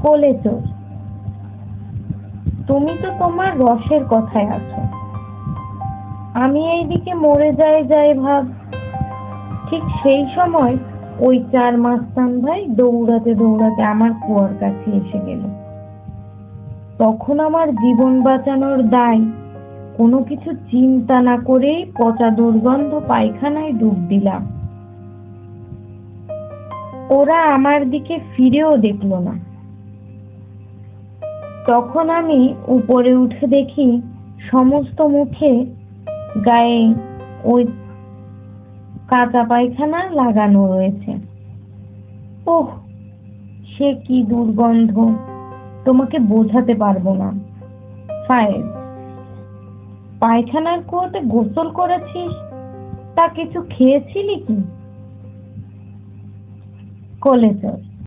কোলেচর, তুমি তো তোমার রসের কথায় আছো, আমি এইদিকে মরে যাই যাই ভাব। ঠিক সেই সময় ওই চার মাস্তান ভাই দৌড়াতে দৌড়াতে আমার কুয়ার কাছে এসে গেল। তখন আমার জীবন বাঁচানোর দায় কোনো কিছু চিন্তা না করেই পচা দুর্গন্ধ পায়খানায় ডুব দিলাম। ওরা আমার দিকে ফিরেও দেখলো না। তখন আমি উপরে উঠে দেখি সমস্ত মুখে গায়ে ওই কাঁচা পায়খানা লাগানো রয়েছে। ওহ, সে কি দুর্গন্ধ তোমাকে বোঝাতে পারবো না। ফায়েজ, পায়খানার কুয়োতে গোসল করেছিস, তা কিছু খেয়েছিলি কি? কোলেচর,